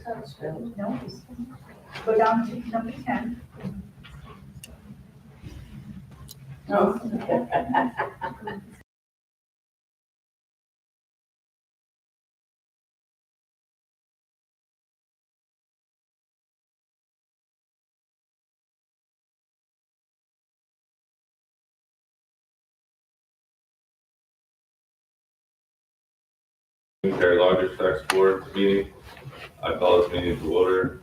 No. Go down to number 10. Oh. Terry Loggers Tax Board meeting. I call this meeting to order.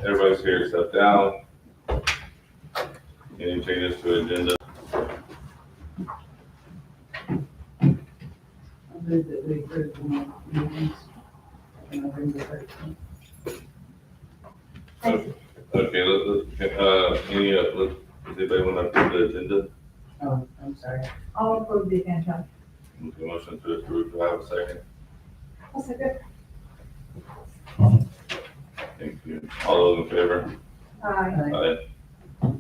Everybody's here to step down. Any changes to agenda? I believe that we approved the meetings. November 13th. Okay, does anybody want to approve the agenda? Oh, I'm sorry. I'll approve the agenda. Okay, motion to approve, do I have a second? I'll second. Thank you. All those in favor? Aye. Aye.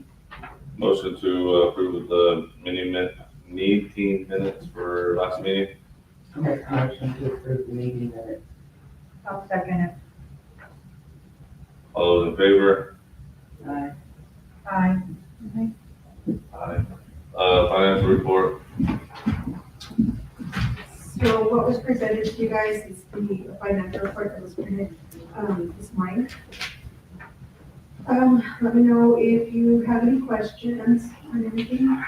Motion to approve the meeting minutes for last meeting. Make a motion to approve the meeting minutes. I'll second it. All those in favor? Aye. Aye. Aye. Financial report. So what was presented to you guys is the financial report that was printed this morning. Let me know if you have any questions on anything.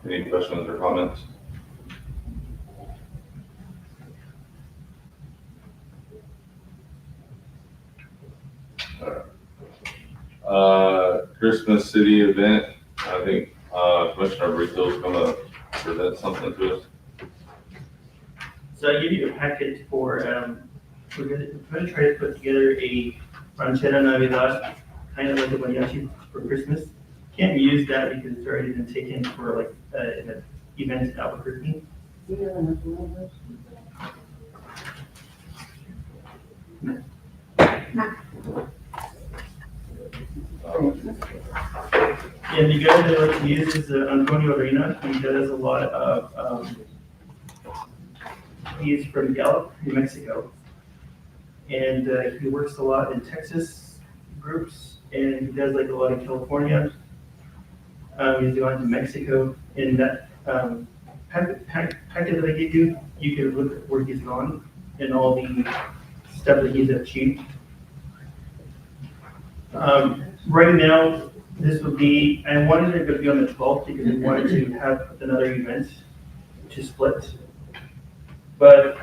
Any questions or comments? Christmas City event, I think, Commissioner Brito is gonna present something to us. So I give you a packet for, we're gonna try to put together a ranchera Navidad, kind of like a mariachi for Christmas. Can't use that because it's already been taken for like, an event in Albuquerque. Do you have enough numbers? And the guy that I like to use is Antonio Reina. He does a lot of, he's from Gallup, New Mexico. And he works a lot in Texas groups, and he does like a lot in California. He's gone to Mexico. In that packet that I gave you, you can look at where he's gone and all the stuff that he's achieved. Right now, this would be, I wanted it to be on the 12th because we wanted to have another event to split. But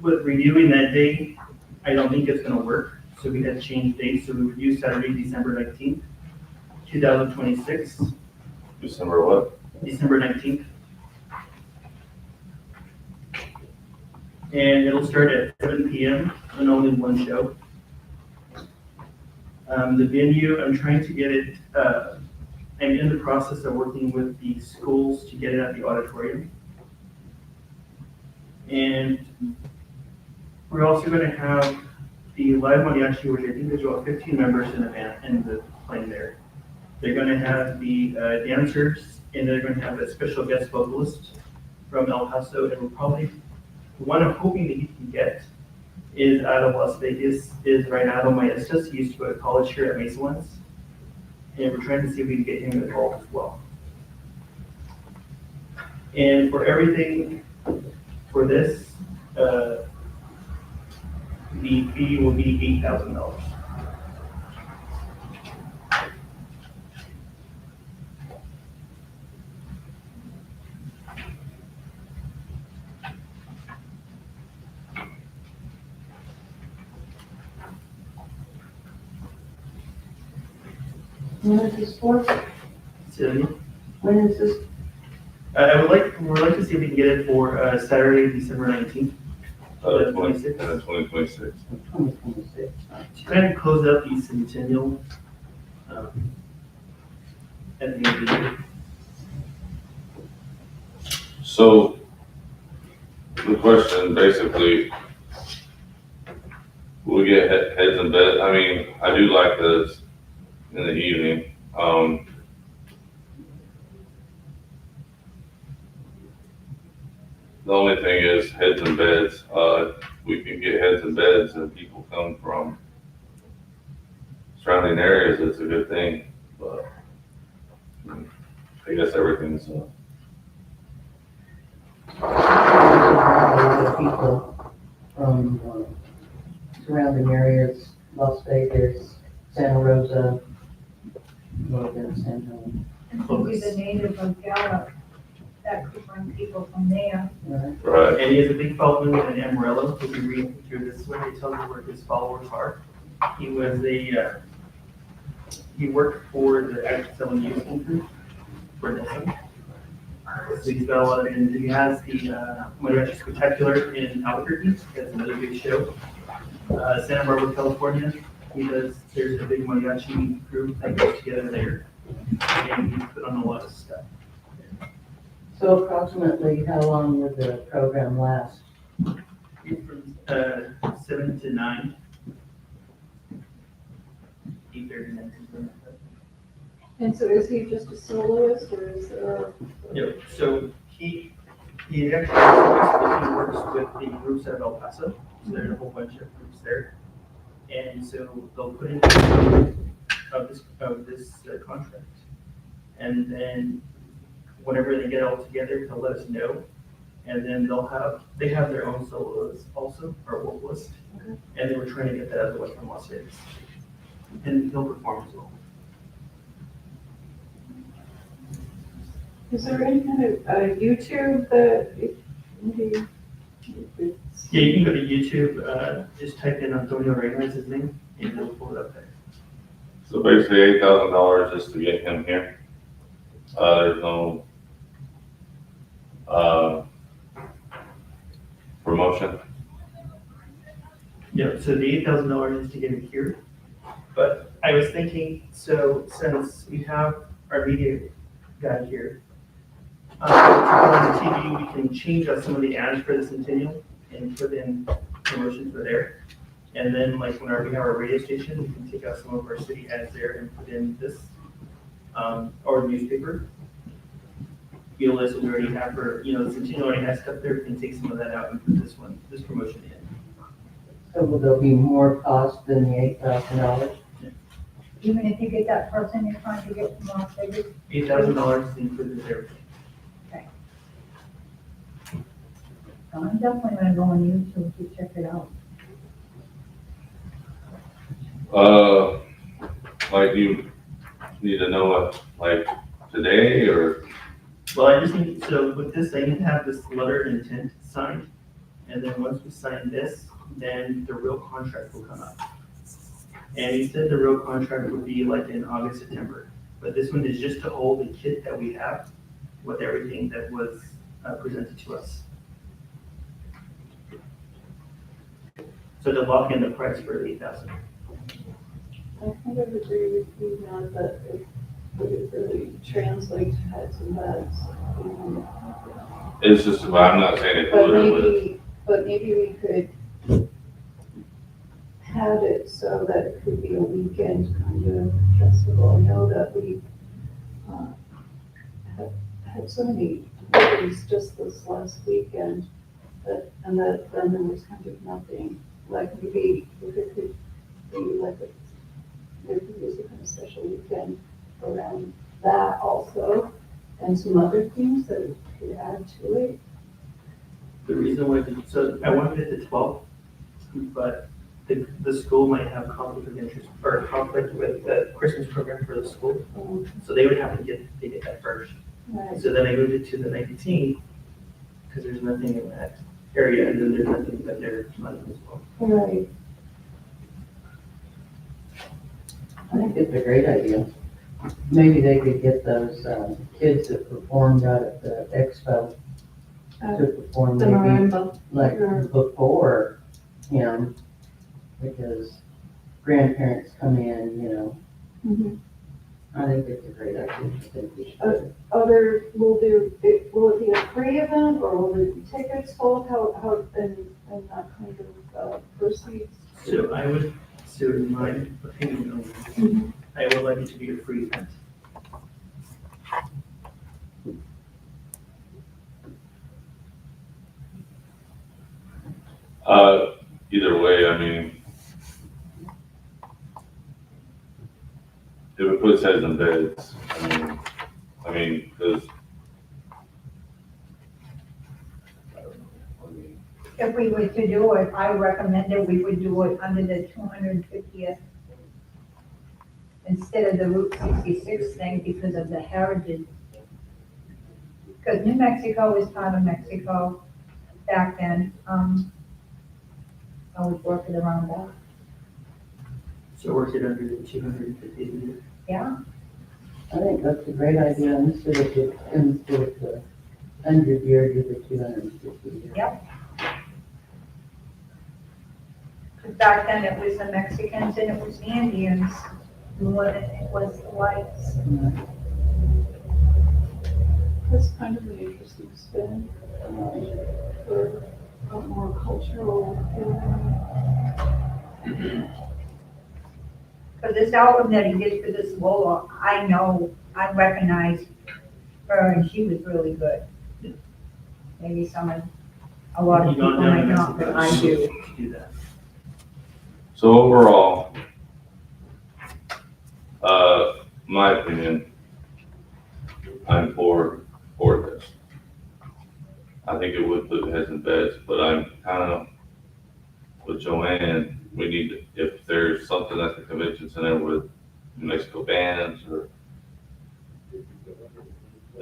with reviewing that day, I don't think it's gonna work. So we had to change dates. So we would use Saturday, December 19th, 2026. December what? December 19th. And it'll start at 7 p.m. and only one show. The venue, I'm trying to get it, I'm in the process of working with the schools to get it at the auditorium. And we're also gonna have the live mariachi, which I think there's about 15 members in the band, in the playing there. They're gonna have the dancers, and they're gonna have a special guest vocalist from El Paso, and we're probably, the one I'm hoping that you can get is out of Las Vegas, is Reynaldo Maestas. He used to go to college here at Mesa Ones. And we're trying to see if we can get him involved as well. And for everything for this, the fee will be $8,000. When is this for? So, When is this? we'd like to see if we can get it for Saturday, December 19th. Uh, 26. 2026. 2026. To kind of close out the centennial at the end of the year. So, the question basically, will we get heads in bed? I mean, I do like this in the evening. The only thing is heads and beds. We can get heads and beds and people come from surrounding areas, it's a good thing, but I guess everything's, A lot of people from surrounding areas, Las Vegas, Santa Rosa, Logan, San Juan. And maybe the native of Gallup, that could bring people from there. Right. right. And he has a big following in Amarillo. If you read through this one, it tells you where his followers are. He was he worked for the Agricultural Youth Group for Nessa. So he's got a lot of, and he has the Mariachi Spectacular in Albuquerque. That's another big show. Santa Barbara, California, there's a big mariachi group that goes together there. And he's put on a lot of stuff. So approximately how long would the program last? From 7 to 9. 8:30, 9, something like that. And so is he just a soloist or is there? Yep, so he actually works with the groups at El Paso, so there's a whole bunch of groups there. And so they'll put in of this contract. And then whenever they get all together, they'll let us know. And then they have their own soloists also, or vocalist. And they were trying to get that other one from Las Vegas. And he'll perform as well. Is there any kind of YouTube that maybe? Yeah, you can go to YouTube, just type in Antonio Reyna is his name, and you'll pull it up there. So basically $8,000 just to get him here. There's no, promotion. Yeah, so the $8,000 is to get him here. But I was thinking, so since we have our media guy here, on the TV, we can change out some of the ads for the Centennial and put in promotions for there. And then like when we have our radio station, we can take out some of our city ads there and put in this, or newspaper. You know, list we already have for, the Centennial already has stuff there, we can take some of that out and put this promotion in. So will there be more cost than the $8,000? Even if you get that person you're trying to get from Las Vegas, $8,000 is included everything. so I'm definitely gonna go on YouTube to check it out. Like you need to know it like today or? Well, I just need, so with this, I need to have this letter of intent signed. And then once we sign this, then the real contract will come up. And he said the real contract would be like in August, September. But this one is just to hold the kit that we have with everything that was presented to us. So to lock in the price for $8,000. I kind of agree with you now that it would really translate to heads and beds. It's just, I'm not saying it literally. But maybe we could have it so that it could be a weekend kind of festival. I know that we have had so many weddings just this last weekend, then there was kind of nothing like maybe if it could be like there could be some kind of special weekend around that also, and some other things that could add to it. The reason why, so I wanted it to 12, but the school might have conflict of interest, or conflict with the Christmas program for the school. So they would have to get that first. Right. So then I moved it to the 19th, because there's nothing in that area, and then there's nothing that they're planning as well. Right. I think it's a great idea. Maybe they could get those kids that performed out at the expo to perform The maybe marimba. like before him, because grandparents come in, you know. Mhm. I think it's a great idea. I think we should do it. Will it be a free event, or will there be tickets sold, how, and that kind of proceeds? So in my opinion, I would like it to be a free event. Either way, I mean, if it puts heads in beds, I mean, because. If we were to do it, I recommended we would do it under the 250th instead of the Route 66 thing because of the heritage. Because New Mexico is part of Mexico back then. I was working around that. So work it under the 250. Yeah, I think that's a great idea, instead of the 100 year, do the 250 year. Yep. 'Cause back then it was the Mexicans and it was the Indians more than it was the whites. That's kind of an interesting spin, for a more cultural, Because this album that he did for this Lola, I know, I recognize her and she was really good. Maybe a lot of You people gone down might to not, but I Mexico do. to do that. So overall, my opinion, I'm for this. I think it would put heads in beds, but I'm kind of with Joanne. We need, if there's something at the convention center with New Mexico bands or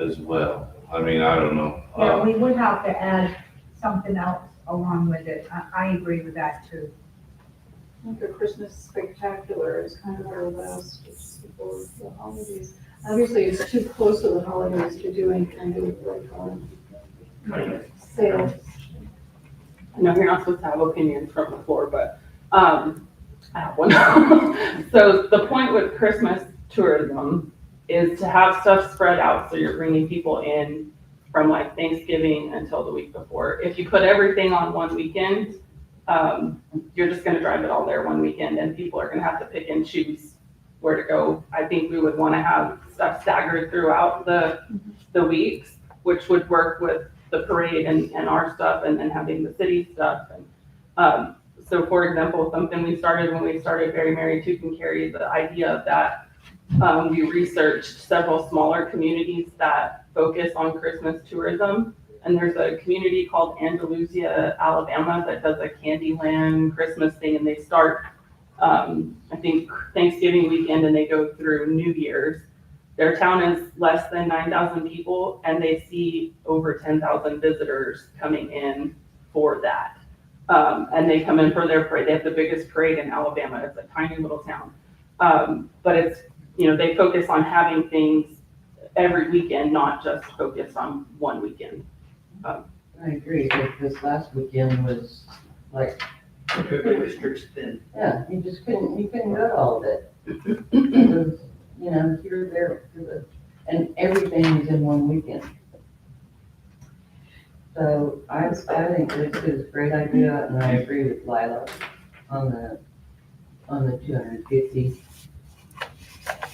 as well. I mean, I don't know. Yeah, we would have to add something else along with it. I agree with that too. like a Christmas spectacular is kind of our last before the holidays. Obviously, it's too close to the holidays to do any kind of like, sales. I know you're not supposed to have opinions from the floor, but I have one. So the point with Christmas tourism is to have stuff spread out so you're bringing people in from like Thanksgiving until the week before. If you put everything on one weekend, you're just going to drive it all there one weekend, and people are going to have to pick and choose where to go. I think we would want to have stuff staggered throughout the weeks, which would work with the parade and our stuff, and then having the city stuff. And so, for example, something we started when we started Very Merry Toque and Carry, the idea of that, we researched several smaller communities that focus on Christmas tourism. And there's a community called Andalusia, Alabama, that does a Candyland Christmas thing, and they start, I think, Thanksgiving weekend, and they go through New Year's. Their town is less than 9,000 people, and they see over 10,000 visitors coming in for that. And they come in for their parade. They have the biggest parade in Alabama. It's a tiny little town. But it's, they focus on having things every weekend, not just focused on one weekend. I agree, but this last weekend was like, Very restricted then. yeah, you couldn't go to all of it. It was, here, there, and everything was in one weekend. So I think this is a great idea, and I agree with Lila on the 250.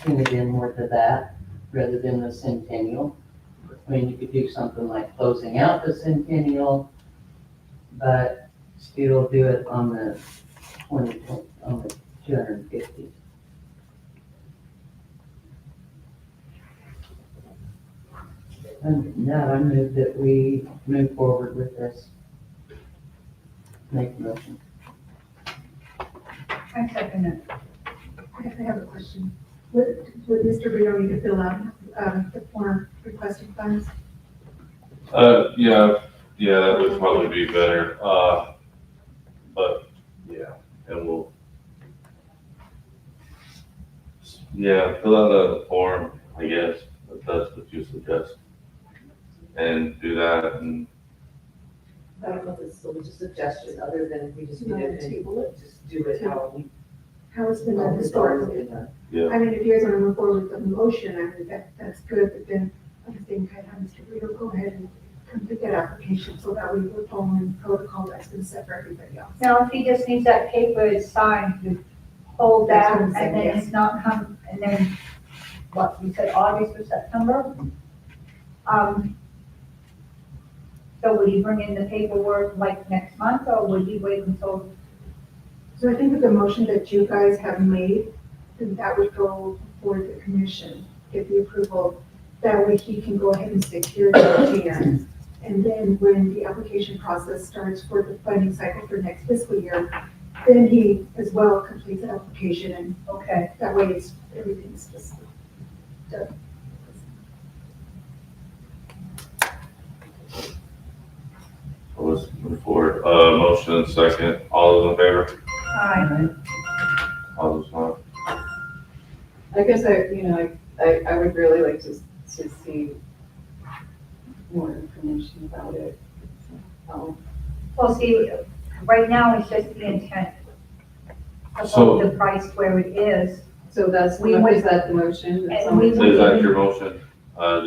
Can again more to that rather than the centennial. I mean, you could do something like closing out the centennial, but still you'll do it on the 250. And now I move that we move forward with this. Make a motion. I second it. I have a question. Would Mr. Brito need to fill out, the form requesting funds? Yeah, that would probably be better, but, yeah, and we'll, yeah, fill out a form, I guess, if that's what you suggest. And do that, and, I don't know if it's so much a suggestion, other than we just need to Table it. just do it how we. How it's been done how it's always historically? been done. yeah. I mean, if you guys want to move forward with the motion, I mean, that's good, but then at the same time, have Mr. Brito go ahead and complete that application, so that we we're following protocol that's been set for everybody else. Now, if he just needs that paper signed, to hold That's that, what I'm and saying, then yes. it's not come, and then, what, you said August or September? So would he bring in the paperwork like next month, or would he wait until, So I think with the motion that you guys have made, then that would go for the commission, get the approval. That way he can go ahead and secure the retainer. And then when the application process starts for the funding cycle for next fiscal year, then he as well completes the application, and okay, that way it's, everything's just done. Let's move forward. Motion and second. All those in favor? aye. All those not? I guess I would really like to see more information about it. Well, see, right now, it's just the intent. To So- hold the price where it is, So that's, We went- is that the motion? that and we someone- Is that your motion?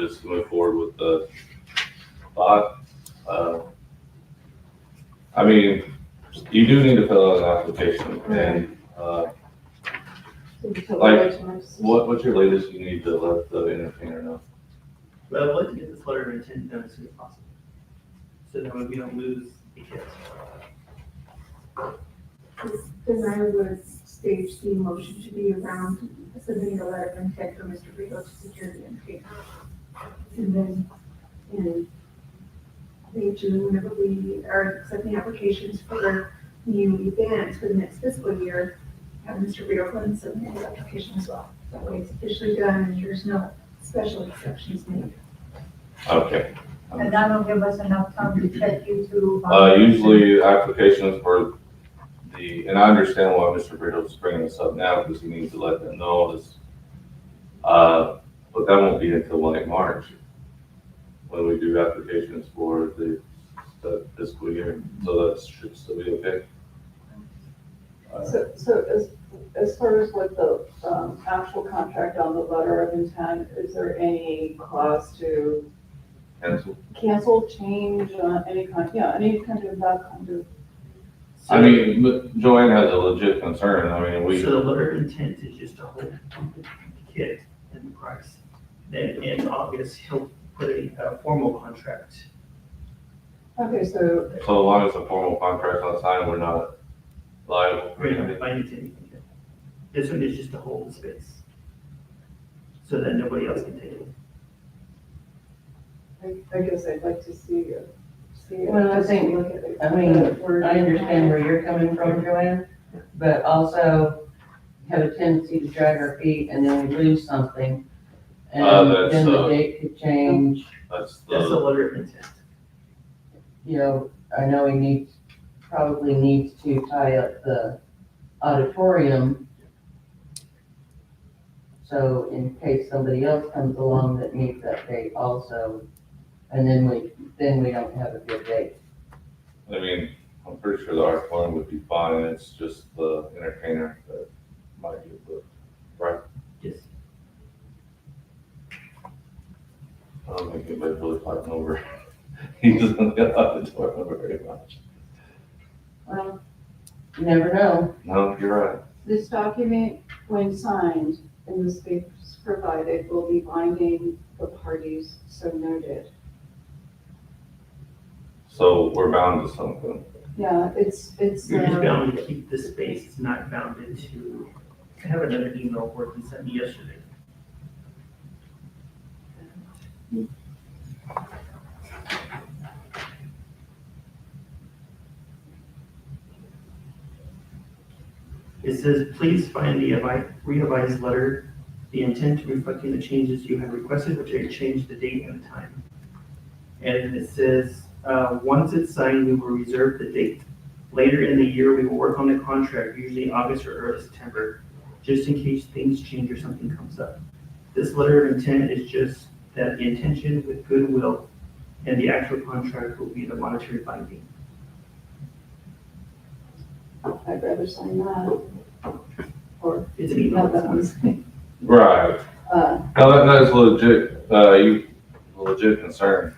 Just to move forward with the thought? I mean, you do need to fill out an application, and, like, what's your latest you need to let the entertainer know? But I'd like to get this letter of intent done as soon as possible. So that way we don't lose the kids. Then I would stage the motion to be around submitting a letter of intent for Mr. Brito to secure the entertainer. And then in May, June, whenever we are accepting applications for new events for the next fiscal year, have Mr. Brito go and submit his application as well. That way it's officially done and there's no special exceptions made. Okay. and that'll give us enough time to check you to. Usually applications for and I understand why Mr. Brito's bringing this up now, because he needs to let them know this. But that won't be until like March, when we do applications for the fiscal year, so that should still be okay. So as far as what the actual contract on the letter of intent, is there any clause to cancel, change, any kind of that kind of? I mean, but Joanne has a legit concern, I mean, So the letter of intent is just to hold the kid in the price. Then in August, he'll put a formal contract. Okay, so so long as the formal contract's on signed, we're not liable for We're not anything. binding to anything. This one is just to hold the space. So that nobody else can take it. I guess I'd like to see it. Well, I just think- look at it. I mean, I understand where you're coming from, Joanne, but also have a tendency to drag our feet and then we lose something. And That's, then the date could change, That's That's the the, letter of intent. you know, I know he probably needs to tie up the auditorium. So in case somebody else comes along that needs that date also, and then we don't have a good date. I mean, I'm pretty sure the art form would be fine, it's just the entertainer that might get the, right? Yes. I don't think anybody's really fighting over, he doesn't get auditorium very much. Well, you never know. No, you're right. This document, when signed and the space provided, will be binding the parties so noted. So we're bound to something. Yeah, it's, You're just bound to keep the space, it's not bounded to, I have another email where he sent me yesterday. It says, please find the revised letter, the intent reflecting the changes you have requested, which I changed the date and the time. And it says, once it's signed, we will reserve the date. Later in the year, we will work on the contract, usually August or early September, just in case things change or something comes up. This letter of intent is just that the intention with goodwill and the actual contract will be the monetary binding. I'd rather sign that. Or, It's an email. not that one. Right. No, that is legit, legit concern.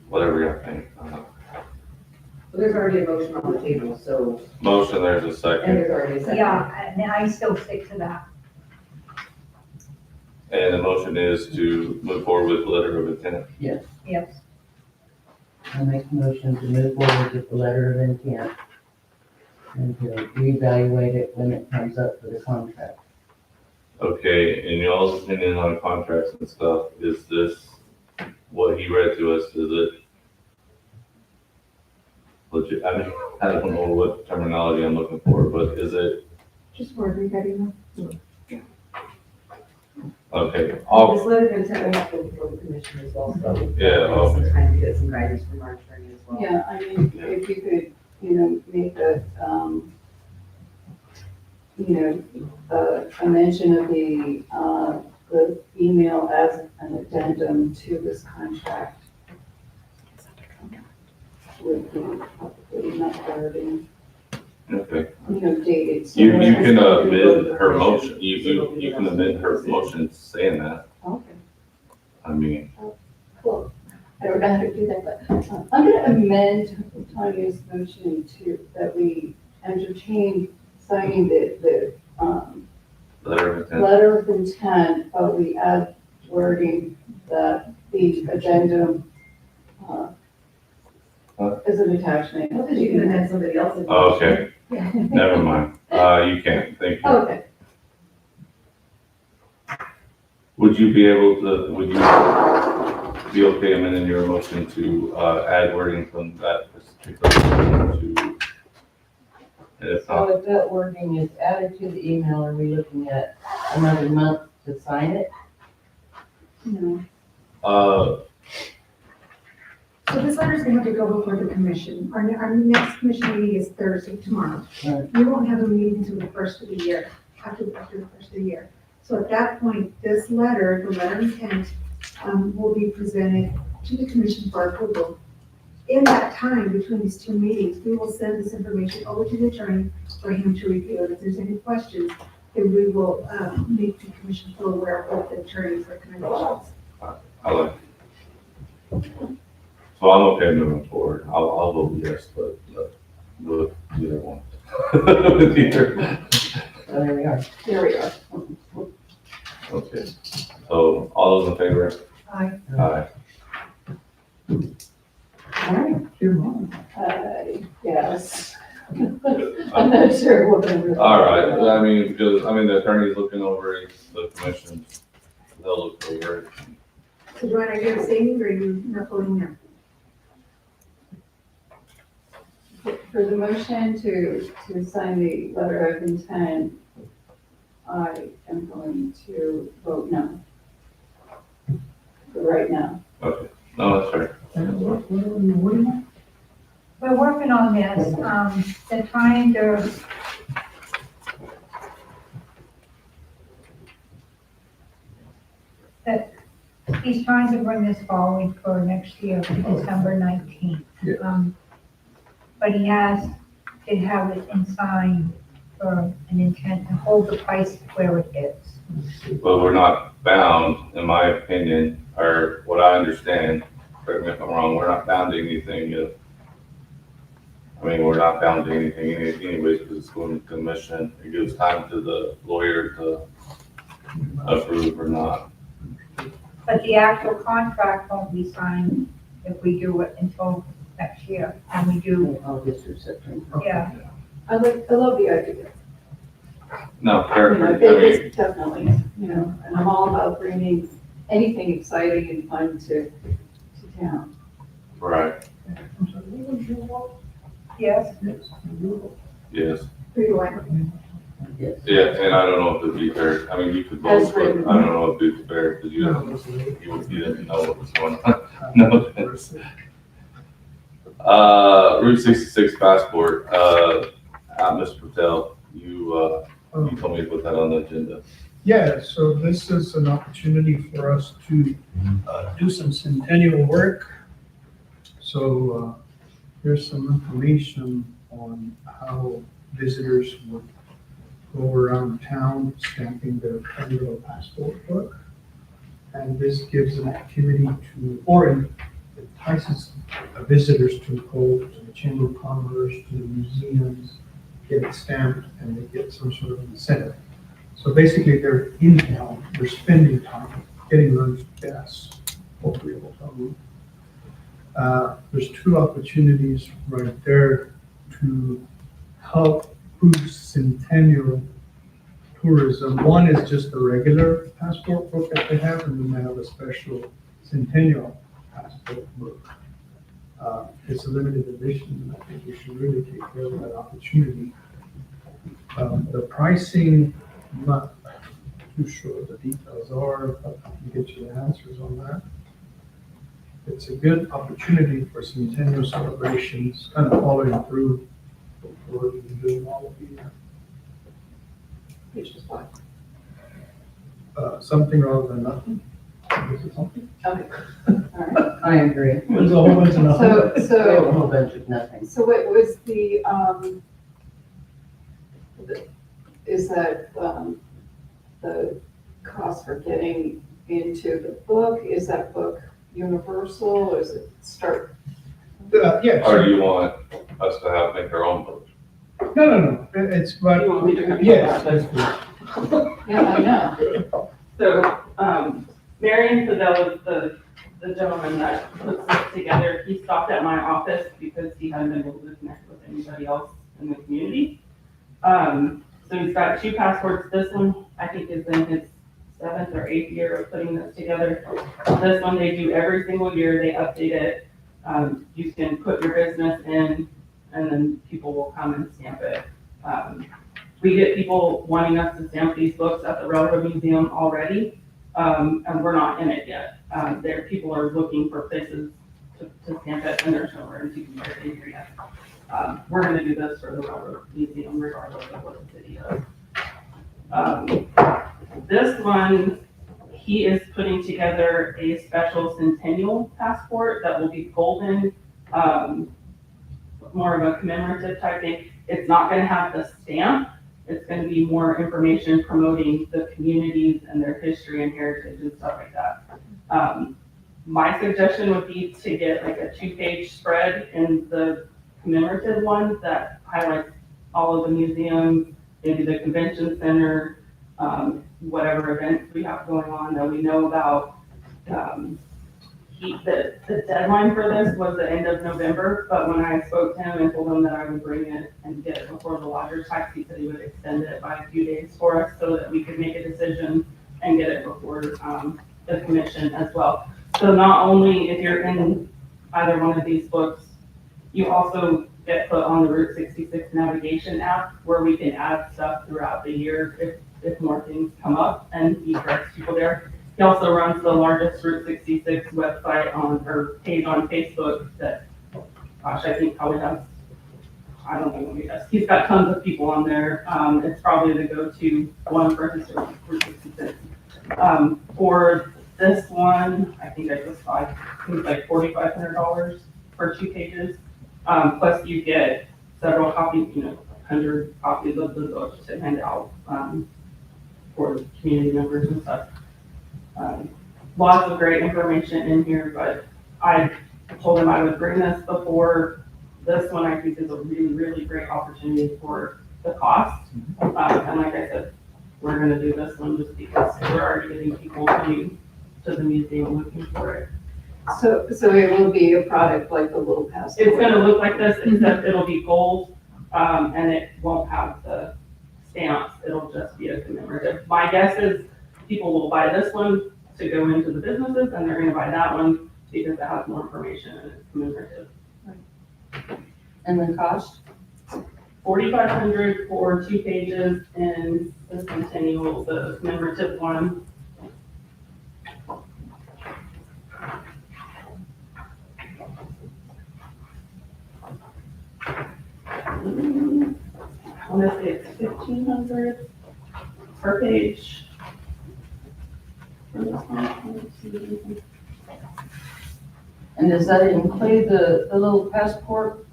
Whatever you think. Well, there's already a motion on the table, so, Motion, there's a and second, there's already a second. Yeah, and I still stick to that. and the motion is to move forward with letter of intent. Yes. I make a motion to move forward with the letter of intent and to reevaluate it when it comes up for the contract. Okay, in y'all's opinion on contracts and stuff, is this, what he read to us, is it legit? I mean, I don't know what terminology I'm looking for, but is it, Just for everybody. okay, This all, letter of intent will have to go before the commission as well, so. Yeah, we'll need some time to get some guidance from our attorney as well. Yeah, I mean, if you could, make a mention of the email as an addendum to this contract. With the, probably not wording, okay. dated. so- You can amend her motion, you can amend her motion saying that, Okay. I mean, Cool. I don't know how to do that, but I'm gonna amend Tanya's motion to, that we entertain signing the letter of intent. letter of intent, but we add wording that the addendum is an attachment. Well, 'cause you can amend somebody else's. Oh, okay, Yeah. never mind, you can't, thank you. Okay. Would you be okay amending your motion to, add wording from that particular to, and if So not, if that wording is added to the email, are we looking at another month to sign it? No. So this letter's gonna have to go before the commission. Our next commission meeting is Thursday, tomorrow. Right. We won't have a meeting until the first of the year, after the first of the year. So at that point, this letter, the letter of intent, will be presented to the commission for approval. In that time, between these two meetings, we will send this information over to the attorney for him to review. And if there's any questions, then we will, make the commission full aware of what the attorney's recommendations. I like. So I'm okay moving forward, I'll vote yes, but, with either one. With either. So there we are. There we are. Okay, so all those in favor? Aye. Aye. All right, you're wrong. Yes. I'm not sure what I'm. really- All right, I mean, because, the attorney's looking over it, the commission, they'll look over it. So Joanne, are you abstaining or are you not voting now? For the motion to sign the letter of intent, I am going to vote no. For right now. Okay, no, that's fair. We're working on this, they're trying to he's trying to bring this forward for next year, for December 19th. Yeah. But he has to have it in sign for an intent to hold the price where it is. But we're not bound, in my opinion, or what I understand, correct me if I'm wrong, we're not bound to anything if, I mean, we're not bound to anything anyways, because it's going to commission. It gives time to the lawyer to approve or not. But the actual contract won't be signed if we do it until next year, and we do, August or September. yeah. I love the idea. No, You know, paraphrase, I mean, it is definitely, you know, and I'm all about bringing anything exciting and fun to town. right, Yes, yes. Pretty well. Yes. Yeah, and I don't know if it'd be fair. I mean, you could vote, but I don't know if it's fair, because you didn't know what was going on. No. Route 66 passport, Mr. Patel, you told me to put that on the agenda. Yeah, so this is an opportunity for us to do some centennial work. So here's some information on how visitors would go around town stamping their federal passport book. And this gives an activity to, or entices visitors to go to the Chamber of Commerce, to the museums, get it stamped, and they get some sort of incentive. So basically, they're in town, they're spending time, getting lunch, gas, hopefully a hotel room. There's two opportunities right there to help boost centennial tourism. One is just the regular passport book that they have, and then they have a special centennial passport book. It's a limited edition, and I think we should really take care of that opportunity. The pricing, I'm not too sure what the details are, but I can get you the answers on that. It's a good opportunity for centennial celebrations, kind of following through what we've been doing all of the year. Which is fine. Something rather than nothing. This is something. Okay, all right. I agree. There's a whole bunch of nothing. So, A so, whole bunch of nothing. so what was is that, the cost for getting into the book? Is that book universal, or is it start? Yeah. Or do you want us to make our own book? No. It's, but, You want me to come? yes, that's good. Yeah, I know. So, Marion Fidel is the gentleman that puts this together. He stopped at my office because he hadn't been able to connect with anybody else in the community. So he's got 2 passports. This one, I think, is in his 7th or 8th year of putting this together. This one they do every single year. They update it. You can put your business in, and then people will come and stamp it. We get people wanting us to stamp these books at the Railroad Museum already, and we're not in it yet. People are looking for places to stamp it, and there's nowhere in Tucumcari here yet. We're gonna do this for the Railroad Museum regardless of what the city does. This one, he is putting together a special centennial passport that will be golden, more of a commemorative type thing. It's not gonna have the stamp. It's gonna be more information promoting the communities and their history and heritage and stuff like that. My suggestion would be to get like a 2-page spread in the commemorative one that highlights all of the museums, maybe the convention center, whatever events we have going on that we know about. The deadline for this was the end of November, but when I spoke to him and told him that I would bring it and get it before the lodger's tax, he said he would extend it by a few days for us so that we could make a decision and get it before the commission as well. So not only if you're in either one of these books, you also get put on the Route 66 navigation app where we can add stuff throughout the year if more things come up, and he directs people there. He also runs the largest Route 66 website or page on Facebook that, gosh, I think probably has, I don't know what he does. He's got tons of people on there. It's probably the go-to one for historic Route 66. For this one, I think I just saw, I think it's like $4,500 for 2 pages. Plus you get several copies, 100 copies of the book to hand out for community members and stuff. Lots of great information in here, but I told him I would bring this before This one I think is a really, really great opportunity for the cost. And like I said, we're gonna do this one just because we're already getting people coming to the museum looking for it. So it will be a product like the little passport. It's gonna look like this, except it'll be gold, and it won't have the stamps, it'll just be a commemorative. My guess is people will buy this one to go into the businesses, and they're gonna buy that one because it has more information and it's commemorative. And the cost? 4,500 for 2 pages, and the centennial, the commemorative one. I want to say it's 1,500 per page. For this one, let's see. And does that include the little passport?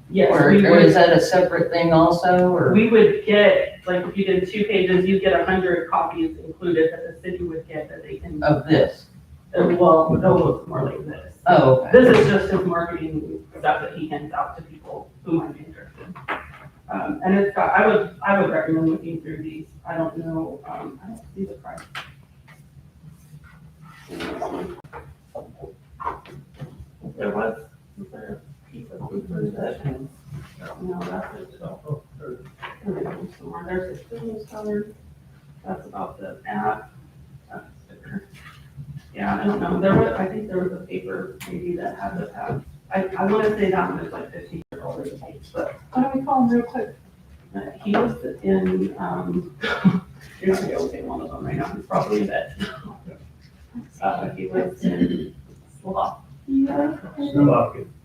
Yes, Or we or is would, that a separate thing also, or? we would get, like, if you did 2 pages, you'd get 100 copies included that the city would get that they can, Of this? well, they'll look more like this. Oh, okay. This is just his marketing stuff that he hands out to people who might be interested. And it's got, I would recommend looking through these. I don't know, I don't see the price. There was there a piece of paper that, no, that's it. Somewhere there's a business card. That's about the app. That's a sticker. Yeah, I don't know. I think there was a paper maybe that had the tab. I want to say that one is like $15 a page, but Why don't we call him real quick? he was in, you're not gonna go get one of them right now. He's probably in bed. He was in Slovakia.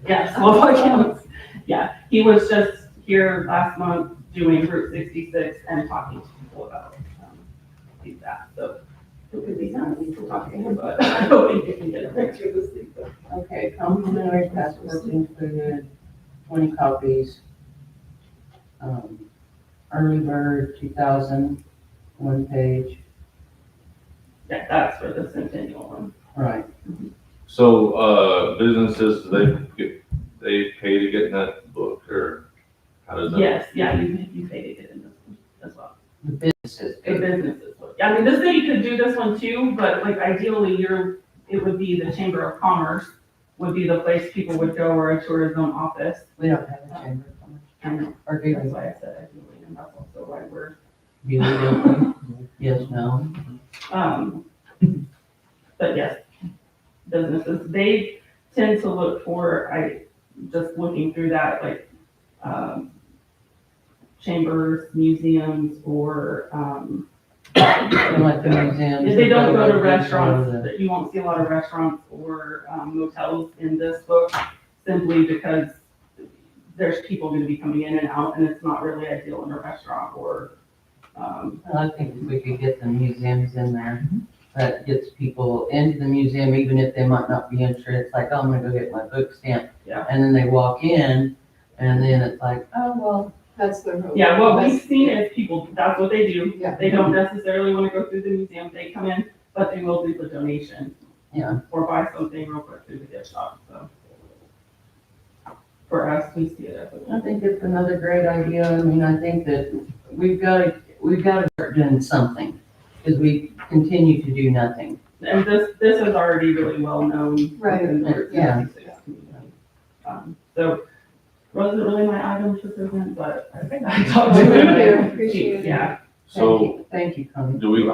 Yeah, Slovakia. Yeah, he was just here last month doing Route 66 and talking to people about that. So it could be nice to talk to him, but I don't think you can get a picture of this thing. But Okay, complimentary passport included, 20 copies. Early bird, 2,000, 1 page. yeah, that's for the centennial one. Right. So, businesses, they pay to get in that book, or how does that? Yes, yeah, you pay to get in this one as well. The businesses. The businesses would. I mean, the city could do this one too, but like ideally it would be the Chamber of Commerce would be the place people would go, or a tourism office. We don't have a chamber of commerce. And Or do that's we? why I said ideally, and that's also why we're, Do we, don't we? Yes, no? but yes, businesses, they tend to look for, just looking through that, like, chambers, museums, or, Like the museums. if they don't go to the- restaurants, that you won't see a lot of restaurants or motels in this book, simply because there's people gonna be coming in and out, and it's not really ideal in a restaurant or, I think if we could get the museums in there, that gets people into the museum, even if they might not be interested. It's like, oh, I'm gonna go get my book stamp. Yeah. And then they walk in, and then it's like, oh, well, That's the rule. yeah, what we've seen is people, that's what they do. Yeah. They don't necessarily wanna go through the museum, they come in, but they will do the donation. Yeah. Or buy something real quick through the gift shop, so. For us, we see it as I a. think it's another great idea. I mean, I think that we've got to start doing something, because we continue to do nothing. And this is already really well known. Right, within the yeah. 66 community. So, wasn't really my item to present, but I think I talked to Thank you, it. appreciate it. Yeah, So, Thank you, Connie. do we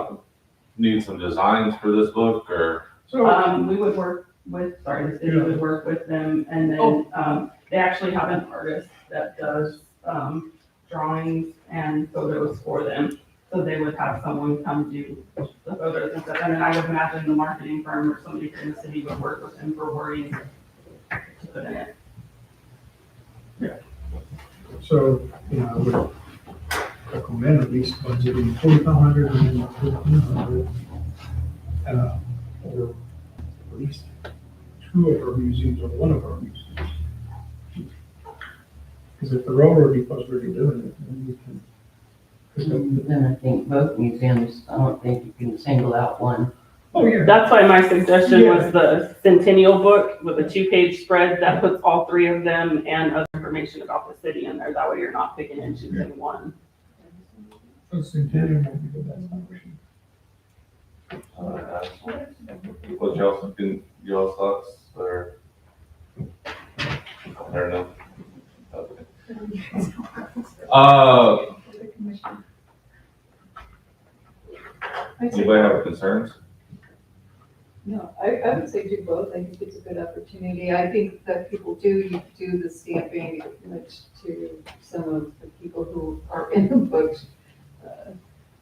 need some designs for this book, or? So, we would work with, the city would work with them, and then, they actually have an artist that does, drawings and photos for them. So they would have someone come do the photos and stuff, and then I would imagine the marketing firm or somebody from the city would work with them for wording to put in it. so, I would recommend at least budgeting 4,500 and then 1,500. Or at least 2 of our museums or 1 of our museums. Because if the railroad depot's already doing it, then we can. 'cause Then I think both museums, I don't think you can single out one. Oh, yeah. That's why my suggestion Yeah. was the Centennial book with a 2-page spread that puts all 3 of them and other information about the city in there. That way you're not picking and choosing one. So Centennial will be the best option. What y'all thinking, y'all's thoughts, or? I don't know. Okay. Anybody have concerns? No, I would say do both. I think it's a good opportunity. I think that people do the stamping, much to some of the people who are in the book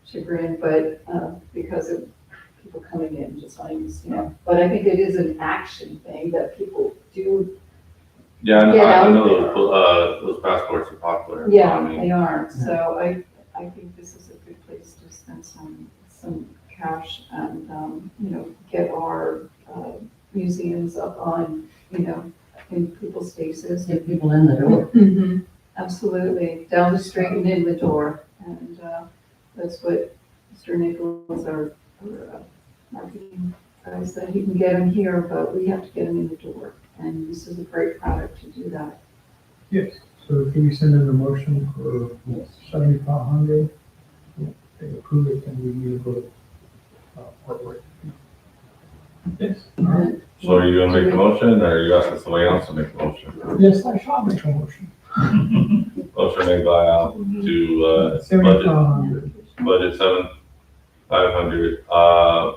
chagrin, but because of people coming in just wanting to stamp. But I think it is an action thing that people do. Yeah, I Get out know there. those passports are popular. Yeah, I mean, they are. So I think this is a good place to spend some cash and, get our museums up on, in people's faces. Get people in the door. Mm-hmm. Absolutely, down the street and in the door. And that's what Mr. Nichols, our marketing guy, said, he can get them here, but we have to get them in the door. And this is a great product to do that. Yes, so can we send in a motion for 7,500? If they approve it, then we need to go corporate. Yes. All right. So are you gonna make the motion, or are you asking somebody else to make the motion? Yes, I shall make a motion. Motion made by Al to, budget 7,500. 7,500.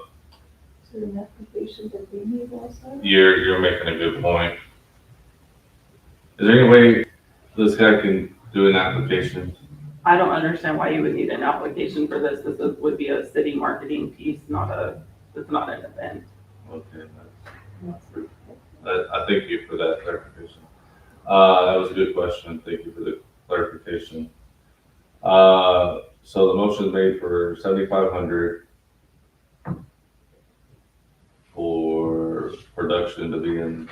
Is there an application that we need also? You're making a good point. Is there any way this guy can do an application? I don't understand why you would need an application for this. Would be a city marketing piece, it's not an event. Okay. I thank you for that clarification. That was a good question. Thank you for the clarification. So the motion made for 7,500 for production to be in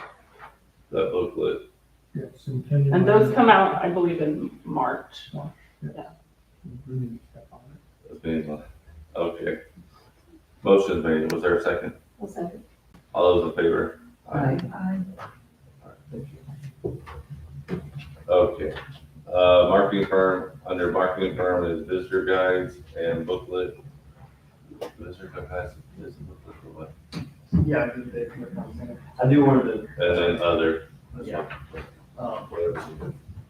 that booklet. Yes, Centennial. And those come out, I believe, in March. We need to step on it. That's being- Okay. Motion made. Was there a second? I'll second. All those in favor? Aye. Thank you. Okay. Marketing firm, under marketing firm is visitor guides and booklet. Visitor guides, is the booklet for what? Yeah, I do want to, And then other. yeah.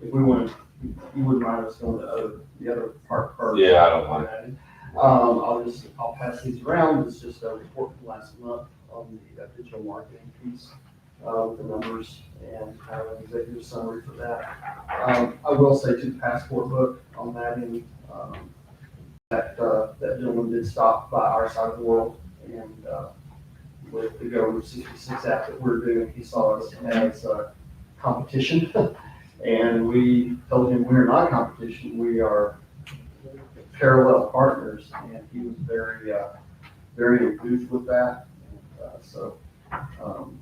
If we want, you wouldn't mind us going to the other part first. Yeah, I don't mind. I'll pass these around. It's just a report from last month on the digital marketing piece, with the numbers and kind of an executive summary for that. I will say to the passport book on that end, that gentleman did stop by our side of the world, and, with the Go 66 app that we're doing, he saw us as competition. And we told him we're not competition, we are parallel partners, and he was very, very enthused with that. And,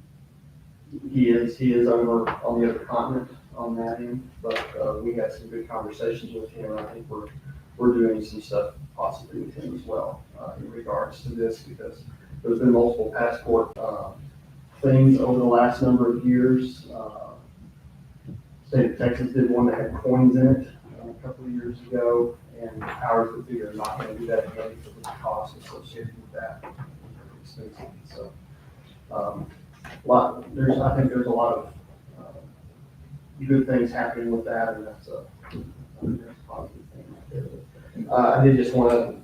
he is over on the other continent on that end, but we had some good conversations with him, and I think we're doing some stuff possibly with him as well, in regards to this, because there's been multiple passport, things over the last number of years. State of Texas did one that had coins in it a couple of years ago, and ours would be, they're not gonna do that again because of the cost associated with that. It's expensive, so, I think there's a lot of, good things happening with that, and that's a positive thing. I did just wanna,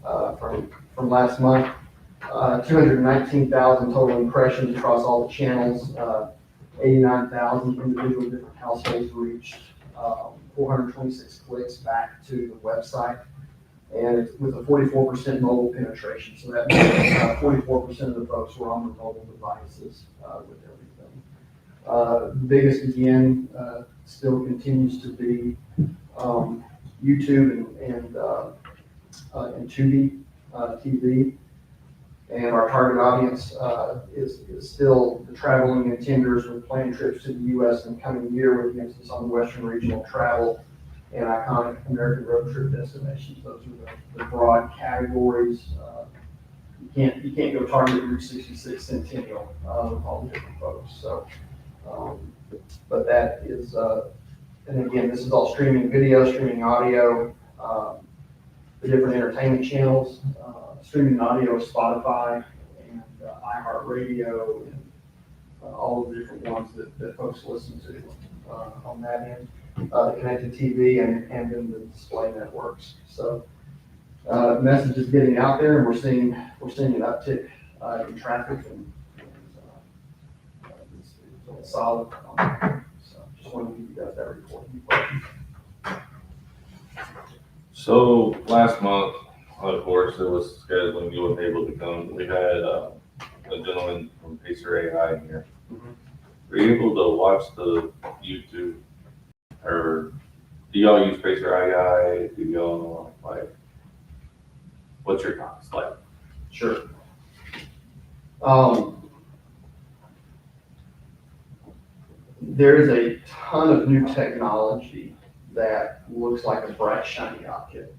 from last month, 219,000 total impressions across all the channels, 89,000 individual different households reached, 426 clicks back to the website, and it's with a 44% mobile penetration. So that means 44% of the folks were on their mobile devices with everything. The biggest again still continues to be YouTube and Tubi TV. And our target audience is still the traveling intenders with planned trips to the U.S. in the coming year, with emphasis on Western regional travel and iconic American road trip destinations. Those are the broad categories You can't go target Route 66 Centennial, with all the different folks, so. But that is, and again, this is all streaming video, streaming audio, the different entertainment channels, streaming audio, Spotify and iHeartRadio, and all of the different ones that folks listen to on that end. The connected TV and then the display networks. So the message is getting out there, and we're seeing an uptick in traffic, and it's solid. So just wanted to give you guys that report. Any questions? So last month, of course, it was scheduled when you were able to come. We had a gentleman from Pacer AI here. Were you able to watch the YouTube, or do y'all use Pacer AI? Do y'all like, what's your thoughts like? Sure. There is a ton of new technology that looks like a bright, shiny object.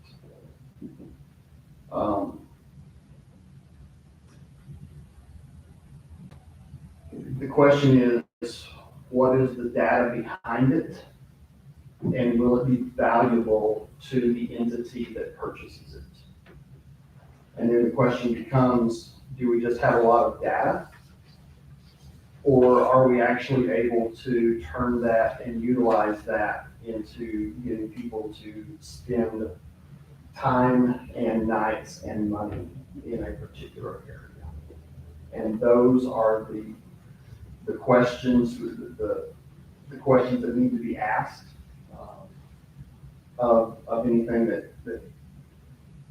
The question is, what is the data behind it? And will it be valuable to the entity that purchases it? And then the question becomes, do we just have a lot of data? Or are we actually able to turn that and utilize that into getting people to spend time and nights and money in a particular area? And those are the questions, the questions that need to be asked of anything that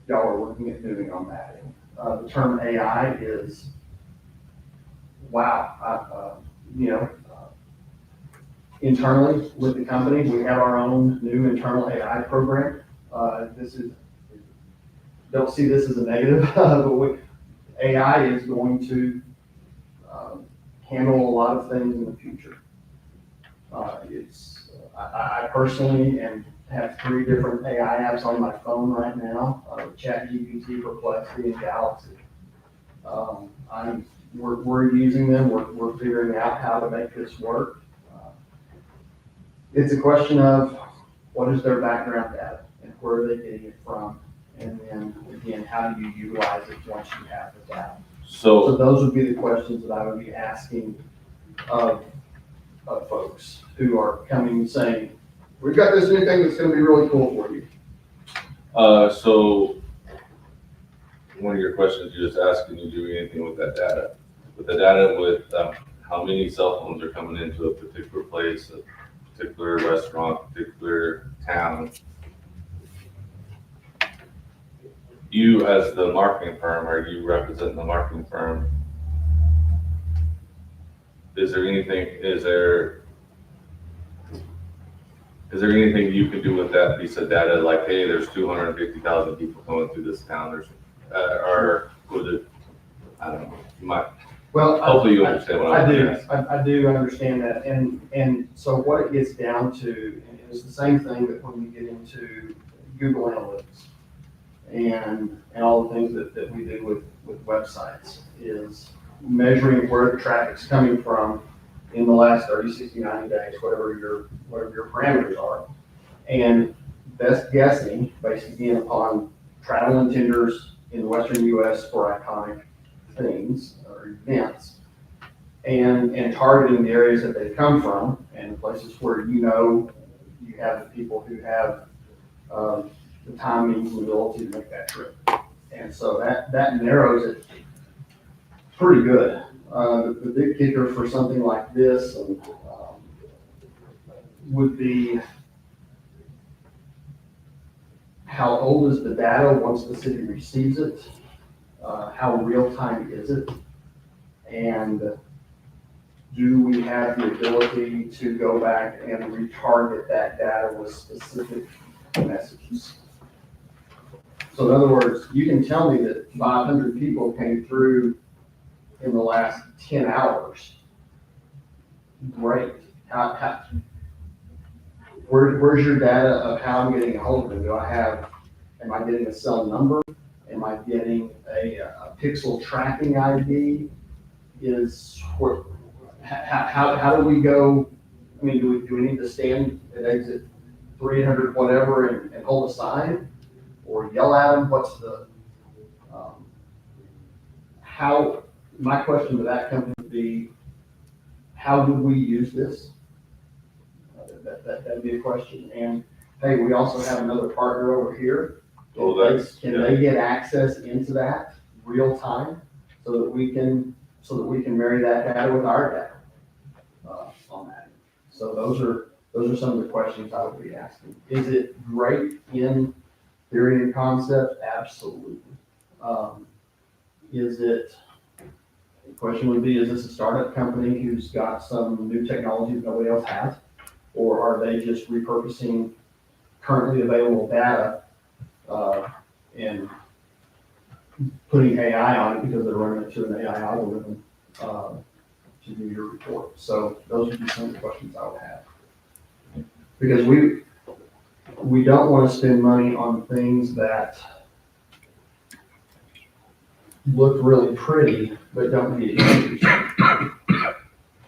y'all are looking at doing on that. The term AI is, wow, internally with the company, we have our own new internal AI program. Don't see this as a negative, but AI is going to handle a lot of things in the future. I personally have 3 different AI apps on my phone right now, ChatGPT, Perplexity, and Galaxy. We're using them, we're figuring out how to make this work. It's a question of what is their background data and where are they getting it from? And then again, how do you utilize it once you have the data? So those would be the questions that I would be asking of folks who are coming and saying, we've got this new thing that's gonna be really cool for you. So one of your questions you just asked, can you do anything with that data? With the data with how many cell phones are coming into a particular place, a particular restaurant, particular town. You as the marketing firm, or you represent the marketing firm, is there anything you can do with that piece of data? Like, hey, there's 250,000 people coming through this town, or would it, I don't know, you might, Well, hopefully you understand what I'm saying. I do understand that, and so what it gets down to is the same thing that when we get into Google Analytics and all the things that we do with websites is measuring where the traffic's coming from in the last 30, 60, 90 days, whatever your parameters are, and best guessing based again upon travel intenders in the Western US for iconic things or events, and targeting the areas that they come from and places where you have the people who have the time and the ability to make that trip. And so that narrows it pretty good. The big kicker for something like this would be how old is the data once the city receives it? How real time is it? And do we have the ability to go back and retarget that data with specific messages? So in other words, you can tell me that 500 people came through in the last 10 hours. Great. Where's your data of how I'm getting a hold of them? Am I getting a cell number? Am I getting a pixel tracking ID? Is, how do we go, I mean, do we need to stand at exit 300 whatever and hold a sign? Or yell at them? What's the, how, my question to that company would be, how would we use this? That'd be a question. And hey, we also have another partner over here. Oh, that's- Can they get access into that real time so that we can marry that data with our data on that? So those are some of the questions I would be asking. Is it great in theory and concept? Absolutely. The question would be, is this a startup company who's got some new technology that nobody else has? Or are they just repurposing currently available data and putting AI on it because they're running it through an AI algorithm to do your report? So those would be some of the questions I would have. Because we don't want to spend money on things that look really pretty, but don't get used.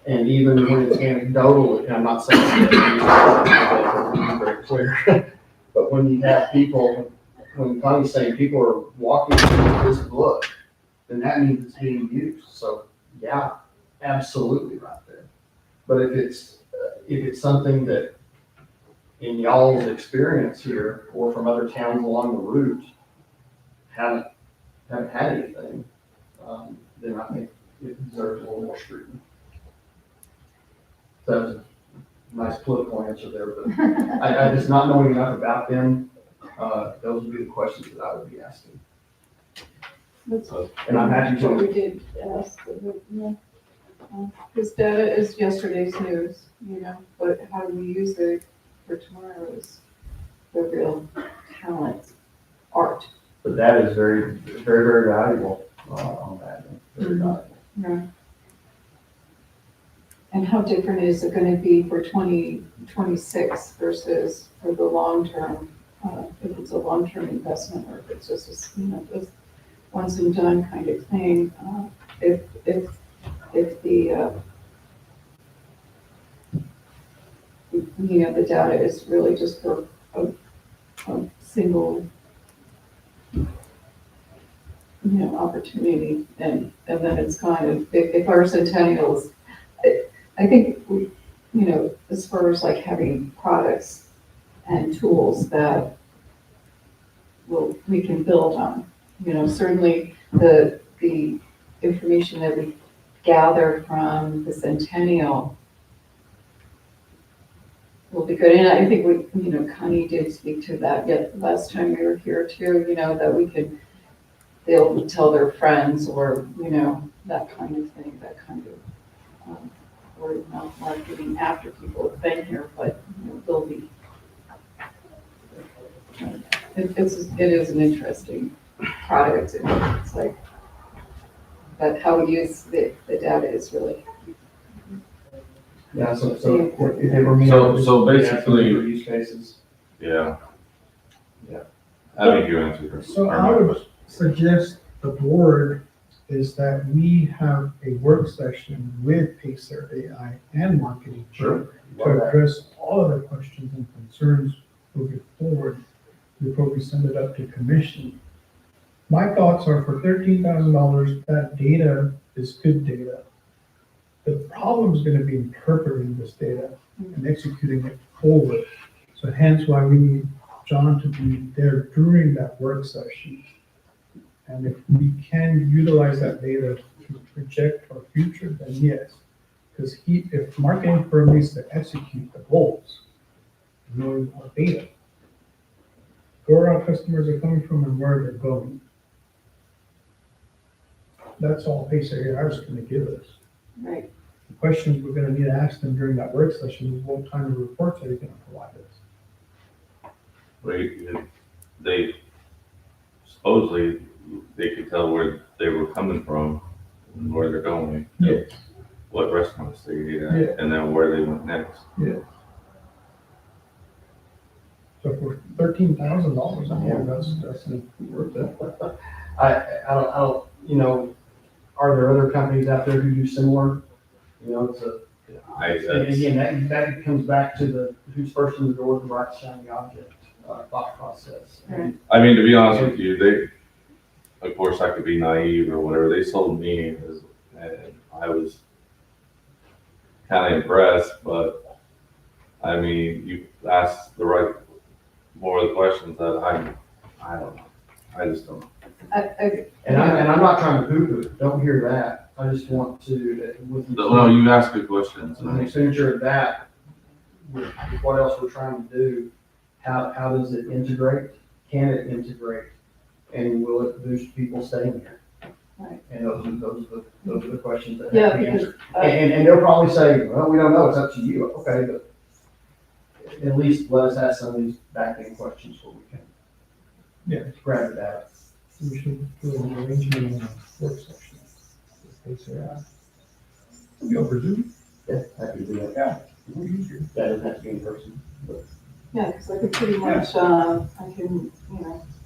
And even when it's anecdotal, and I'm not saying that, to be very clear, but when you have people, when Connie's saying people are walking through this book, then that means it's being used. So yeah, absolutely right there. But if it's something that in y'all's experience here or from other towns along the route haven't had anything, then I think it deserves a little more scrutiny. That was a nice political answer there, but I just not knowing enough about them, those would be the questions that I would be asking. And I'm happy What we to, did ask, this data is yesterday's news, but how do we use it for tomorrow's, the real talent, art? but that is very, very, very valuable on that. Very valuable. Right. And how different is it gonna be for 2026 versus for the long term? If it's a long-term investment or if it's just, this once and done kind of thing. If the, the data is really just for a single, opportunity and then it's kind of, if our centennials, I think, as far as like having products and tools that we can build on, certainly the information that we gather from the centennial will be good. And I think Connie did speak to that yet last time we were here too, that they'll tell their friends or, that kind of thing, that kind of, word of mouth marketing after people have been here, but they'll be. It is an interesting product, and it's like, but how we use the data is really. Yeah, so if they were me. So basically- Use cases. Yeah. Yeah. I think you answered her. So I would suggest the board is that we have a work session with Pacer AI and Marketing Sure. to address all of the questions and concerns moving forward before we send it up to commission. My thoughts are for $13,000, that data is good data. The problem is going to be interpreting this data and executing it forward. So hence why we need John to be there during that work session. And if we can utilize that data to project our future, then yes. Because if marketing firm needs to execute the goals, knowing our data, where our customers are coming from and where they're going. That's all Pacer AI is going to give us. Right. The questions we're going to need to ask them during that work session is what kind of reports are they going to provide us? They supposedly, they could tell where they were coming from and where they're going. Yes. What restaurants they ate Yeah. at, and then where they went next. Yeah. So for $13,000, I mean, that's worth it. I don't, you know, are there other companies out there who do similar? You know, it's a, and again, that comes back to the, who's first in the door with the right shiny object, thought process. Right. I mean, to be honest with you, of course, I could be naive or whatever, they sold me, and I was kind of impressed, but, I mean, you asked more of the questions that I don't know, I just don't know. And I'm not trying to poo-poo it, don't hear that. I just want to, with No, you asked good questions. an expenditure of that, with what else we're trying to do, how does it integrate? Can it integrate? And will it boost people staying here? Right. And those are the questions that Yeah, have to be because, answered. And they'll probably say, well, we don't know, it's up to you. Okay, but at least let us ask some of these back-end questions where we can grab the data. We should do an arrangement in the work section. They say, we over Zoom. Yeah, happy to do that. Yeah. That doesn't have to be in person. yeah, because I could pretty much, I can,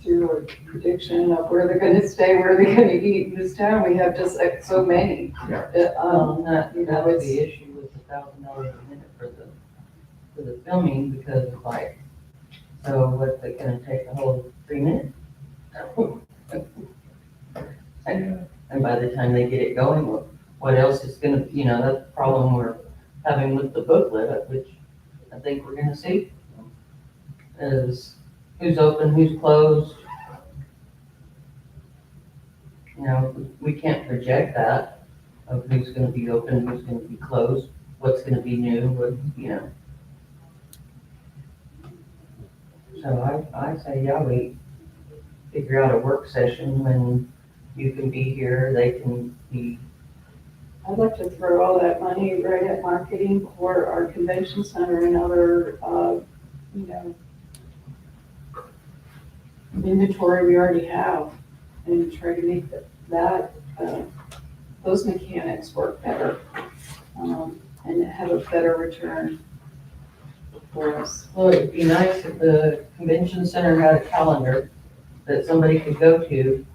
do a prediction of where they're gonna stay, where they're gonna eat in this town. We have just like so many. Yeah. That, Well, that, you know, that was it's- the issue with $1,000 a minute for the filming, because it's like, so what's it gonna take the whole 3 minutes? And by the time they get it going, what else is gonna, that's the problem we're having with the booklet, which I think we're gonna see, is who's open, who's closed. We can't project that, of who's gonna be open, who's gonna be closed, what's gonna be new, So I say, yeah, we figure out a work session when you can be here, they can be. I'd like to throw all that money right at marketing for our convention center and other, inventory we already have, and try to make those mechanics work better, and have a better return for us. Well, it'd be nice if the convention center had a calendar that somebody could go to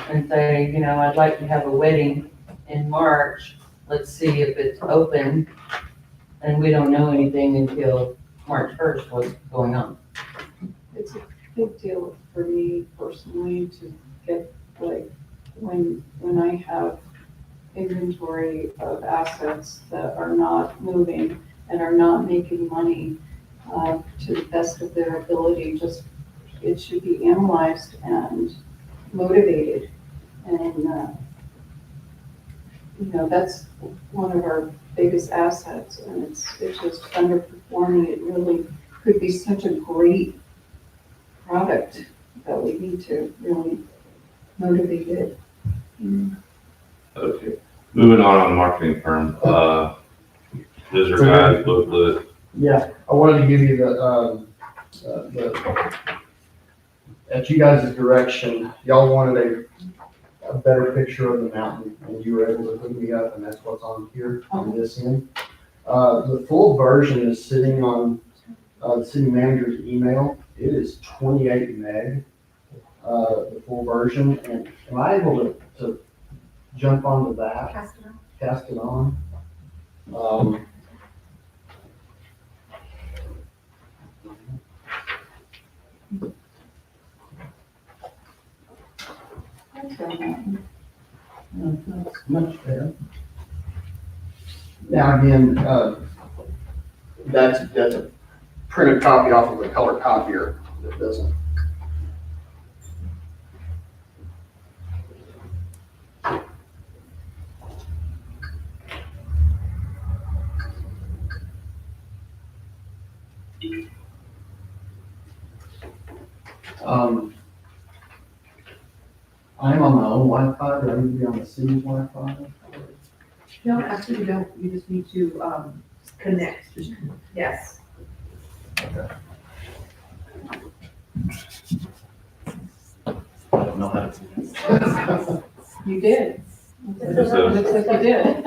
and say, I'd like to have a wedding in March. Let's see if it's open. And we don't know anything until March 1st, what's going on. It's a big deal for me personally to get, like, when I have inventory of assets that are not moving and are not making money, to the best of their ability, it should be analyzed and motivated. And, that's one of our biggest assets, and it's just underperforming. It really could be such a great product that we need to really motivate it. Okay, moving on the marketing firm, Visitor Guide booklet, Yeah, I wanted to give you at you guys' direction, y'all wanted a better picture of the mountain, and you were able to hook me up, and that's what's on here on this end. The full version is sitting on the city manager's email. It is 28 meg, the full version, and am I able to jump onto that? Cast it on. That's much better. Now, again, that's a printed copy off of a color copier that doesn't. I'm on my own Wi-Fi, but I need to be on the city's Wi-Fi. No, actually, you don't, you just need to, connect, yes. I don't know how to do this. You did. It just says- Looks like you did.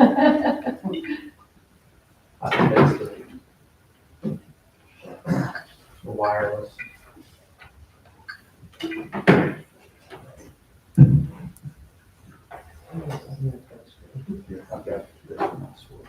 I think that's the. wireless. Yeah, I've got this one, I swear.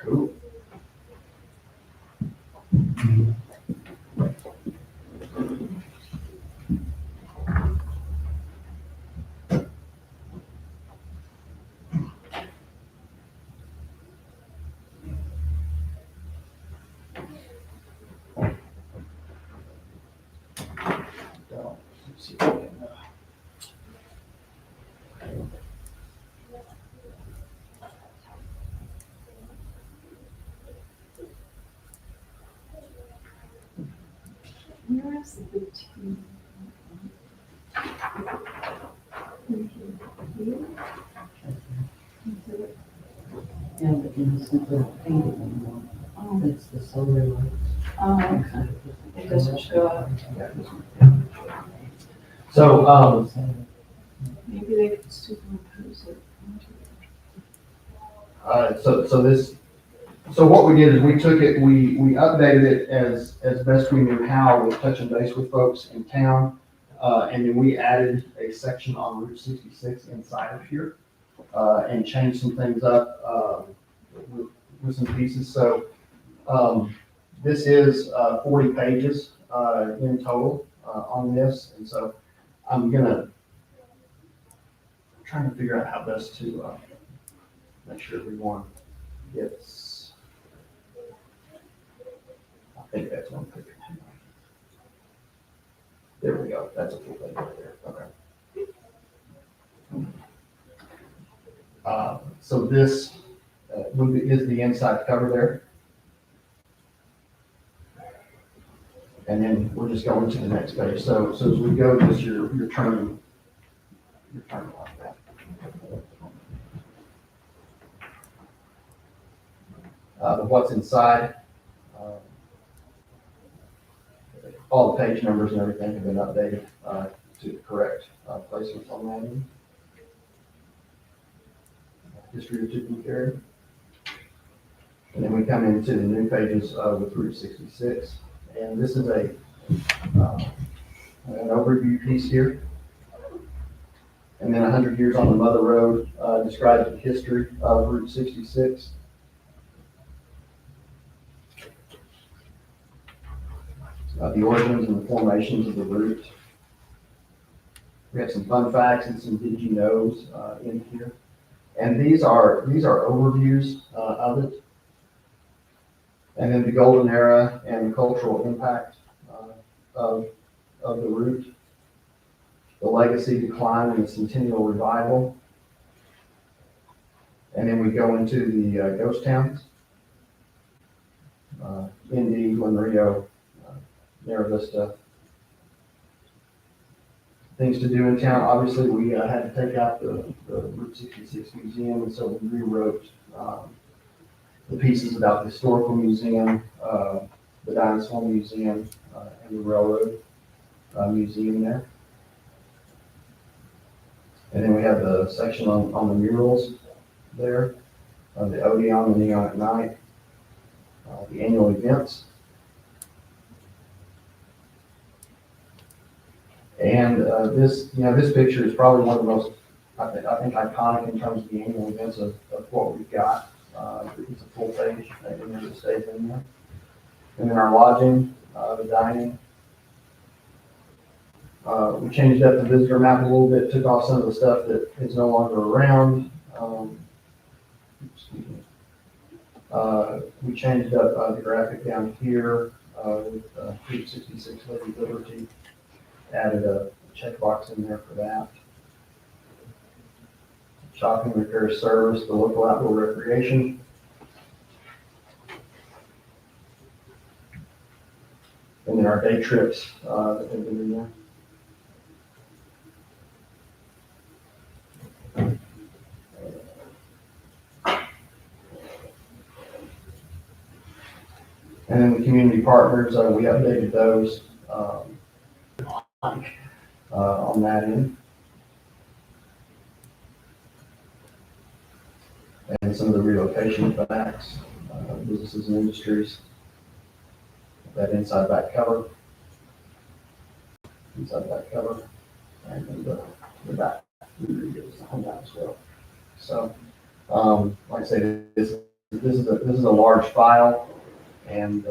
Cool. Let's see if I can, Where is the team? Yeah, but you just simply paint it anymore. Oh, It's the solar light. it doesn't show up. So, Maybe they could superimpose it. so what we did is we took it, we updated it as best we knew how with touching base with folks in town. And then we added a section on Route 66 inside of here, and changed some things up, with some pieces. So, this is, 40 pages, in total, on this. And so I'm trying to figure out how best to, make sure everyone gets, I think that's one picture. There we go, that's a full page right there, okay. So this, is the inside cover there. And then we're just going to the next page. So as we go, this you're turning like that. But what's inside, all the page numbers and everything have been updated, to the correct, placements on that end. History of Tucumcari. And then we come into the new pages, with Route 66. And this is an overview piece here. And then 100 Years on the Mother Road, describes the history of Route 66. The origins and the formations of the route. We have some fun facts and some did you knows, in here. And these are overviews, of it. And then the golden era and the cultural impact, of the route. The legacy, decline, and the centennial revival. And then we go into the, ghost towns. Indy, Glen Rio, Nera Vista. Things to do in town. Obviously, we had to take out the Route 66 museum, and so we rewrote, the pieces about the historical museum, the dinosaur museum, and the railroad, museum there. And then we have the section on the murals there, the Odeon, the Neon at Night, the annual events. And this picture is probably one of the most, I think iconic in terms of the annual events of what we've got. It's a full page, and there's a stage in there. And then our lodging, the dining. We changed up the visitor map a little bit, took off some of the stuff that is no longer around. We changed up the graphic down here with 366 Lady Liberty. Added a checkbox in there for that. Shopping, repair, service, the local outdoor recreation. And then our day trips that have been in there. And then the community partners, we updated those on that end. And some of the relocation facts, businesses and industries. That inside back cover. Inside back cover. And then the back on that as well. So, like I say, this is a large file, and